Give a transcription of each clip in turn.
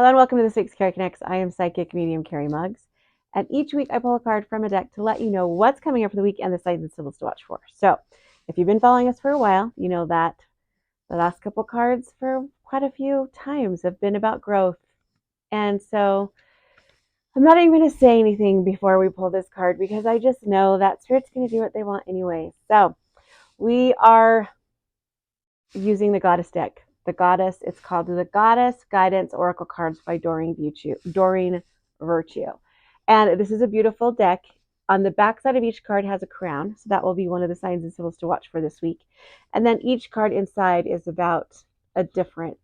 Hello and welcome to this week's Cari Connects. I am psychic medium Cari Muggs, and each week I pull a card from a deck to let you know what's coming up for the week and the signs and symbols to watch for. So, if you've been following us for a while, you know that the last couple cards for quite a few times have been about growth, and so I'm not even going to say anything before we pull this card because I just know that Spirit's going to do what they want anyway. So, we are using the Goddess deck. The Goddess, it's called the Goddess Guidance Oracle Cards by Doreen Virtue. And this is a beautiful deck. On the back side of each card has a crown, so that will be one of the signs and symbols to watch for this week. And then each card inside is about a different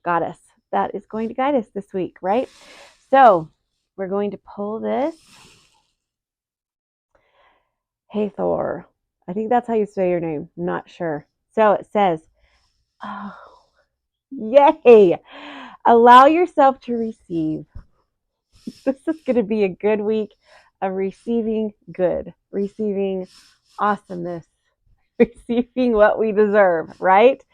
goddess that is going to guide us this week, right? So we're going to pull this. Hathor. I think that's how you say your name. I'm not sure. So it says, oh, yay! Allow yourself to receive. This is going to be a good week of receiving good, receiving awesomeness, receiving what we deserve, right?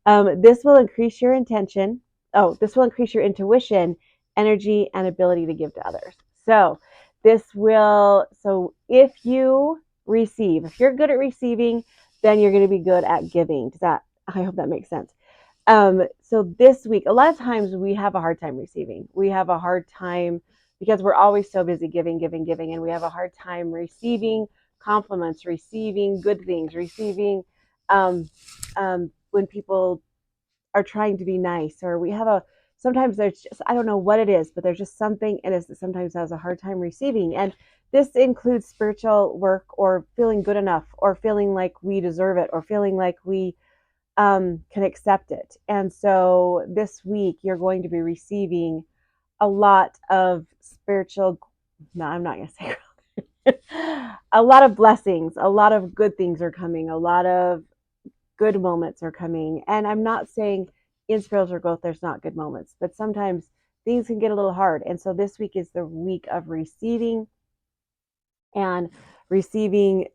This will increase your intention. Oh, this will increase your intuition, energy, and ability to give to others. So if you receive, if you're good at receiving, then you're going to be good at giving. I hope that makes sense. So this week, a lot of times we have a hard time receiving. We have a hard time because we're always so busy giving, and we have a hard time receiving compliments, receiving good things, receiving when people are trying to be nice, or we have sometimes there's just, I don't know what it is, but there's just something in us that sometimes has a hard time receiving. And this includes spiritual work or feeling good enough or feeling like we deserve it or feeling like we can accept it. And so this week you're going to be receiving a lot of I'm not going to say a lot of blessings, a lot of good things are coming, a lot of good moments are coming. And I'm not saying in spiritual growth there's not good moments, but sometimes things can get a little hard. And so this week is the week of receiving and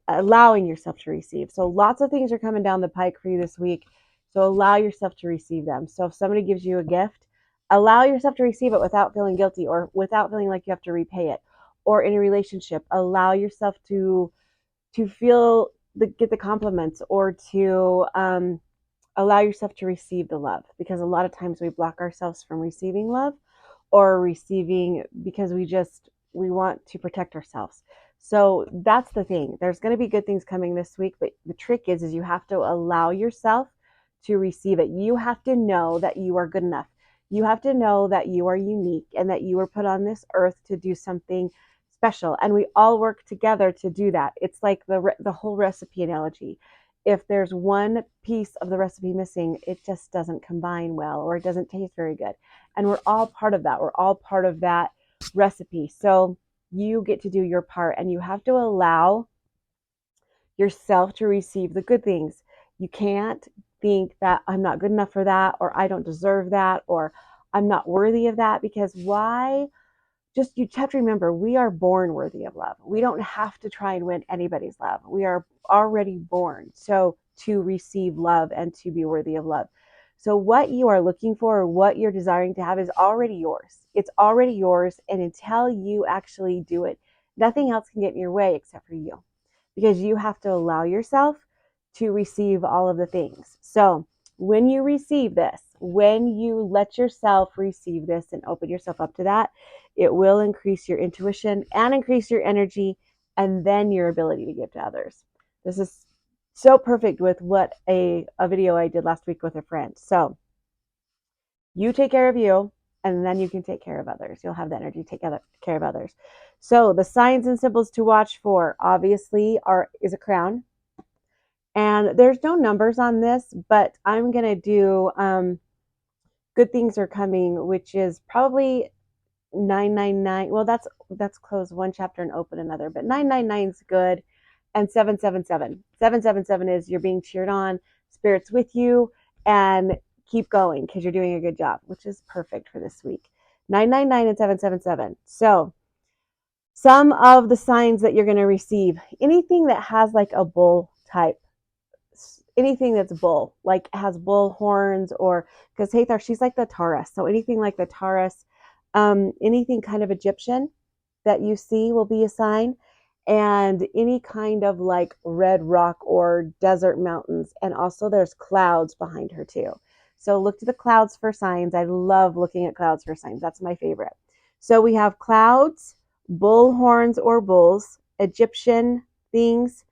allowing yourself to receive. So lots of things are coming down the pike for you this week. So allow yourself to receive them. So if somebody gives you a gift, allow yourself to receive it without feeling guilty or without feeling like you have to repay it. Or in a relationship, allow yourself to get the compliments or to allow yourself to receive the love, because a lot of times we block ourselves from receiving love or receiving because we want to protect ourselves. So that's the thing. There's going to be good things coming this week, but the trick is you have to allow yourself to receive it. You have to know that you are good enough. You have to know that you are unique and that you were put on this earth to do something special. And we all work together to do that. It's like the whole recipe analogy. If there's one piece of the recipe missing, it just doesn't combine well or it doesn't taste very good. And we're all part of that. We're all part of that recipe. So you get to do your part, and you have to allow yourself to receive the good things. You can't think that I'm not good enough for that, or I don't deserve that, or I'm not worthy of that, because why? You have to remember, we are born worthy of love. We don't have to try and win anybody's love. We are already born to receive love and to be worthy of love. So what you are looking for, or what you're desiring to have, is already yours. It's already yours. And until you actually do it, nothing else can get in your way except for you, because you have to allow yourself to receive all of the things. So when you receive this, when you let yourself receive this and open yourself up to that, it will increase your intuition and increase your energy and then your ability to give to others. This is so perfect with what a video I did last week with a friend. So you take care of you, and then you can take care of others. You'll have the energy to take care of others. So the signs and symbols to watch for, obviously, is a crown. And there's no numbers on this, but I'm going to do good things are coming, which is probably 999. Well, that's close one chapter and open another, but 999 is good. And 777. 777 is you're being cheered on, Spirit's with you, and keep going because you're doing a good job, which is perfect for this week. 999 and 777. So some of the signs that you're going to receive, anything that has like a bull type, anything that's bull, like has bull horns, or because Hathor, she's like the Taurus. So anything like the Taurus, Anything kind of Egyptian that you see will be a sign, and any kind of like red rock or desert mountains. And also there's clouds behind her too. So look to the clouds for signs. I love looking at clouds for signs. That's my favorite. So we have clouds, bull horns or bulls, Egyptian things,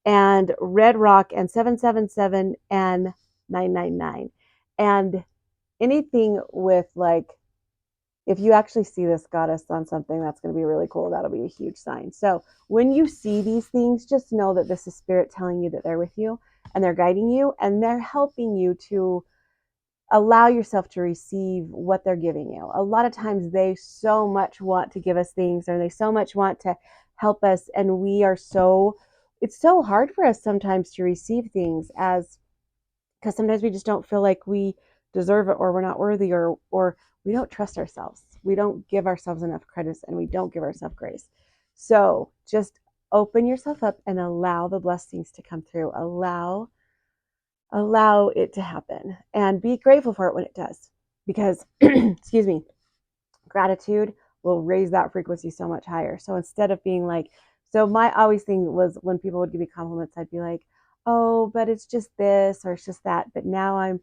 and red rock, and 777 and 999. And anything with like, if you actually see this goddess on something, that's going to be really cool. That'll be a huge sign. So when you see these things, just know that this is spirit telling you that they're with you and they're guiding you and they're helping you to allow yourself to receive what they're giving you. A lot of times they so much want to give us things, or they so much want to help us, and it's so hard for us sometimes to receive things, as because sometimes we just don't feel like we deserve it, or we're not worthy, or we don't trust ourselves. We don't give ourselves enough credit, and we don't give ourselves grace. So just open yourself up and allow the blessings to come through. Allow it to happen and be grateful for it when it does, because excuse me, gratitude will raise that frequency so much higher. So instead of being like, so my always thing was when people would give me compliments, I'd be like, oh, but it's just this or it's just that. But now I'm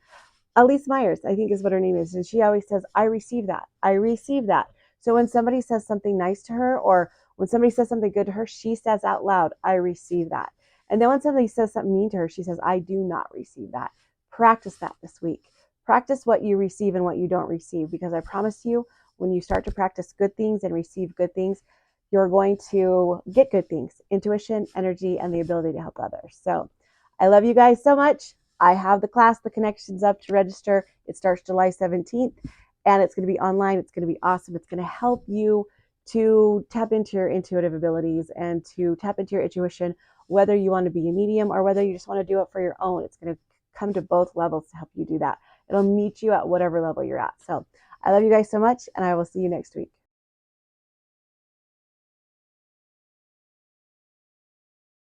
Elise Myers, I think is what her name is. And she always says, I receive that. I receive that. So when somebody says something nice to her, or when somebody says something good to her, she says out loud, I receive that. And then when somebody says something mean to her, she says, I do not receive that. Practice that this week. Practice what you receive and what you don't receive, because I promise you, when you start to practice good things and receive good things, you're going to get good things, intuition, energy, and the ability to help others. So I love you guys so much. I have the class, the connections up to register. It starts July 17th, and it's going to be online. It's going to be awesome. It's going to help you to tap into your intuitive abilities and to tap into your intuition, whether you want to be a medium or whether you just want to do it for your own. It's going to come to both levels to help you do that. It'll meet you at whatever level you're at. So I love you guys so much, and I will see you next week.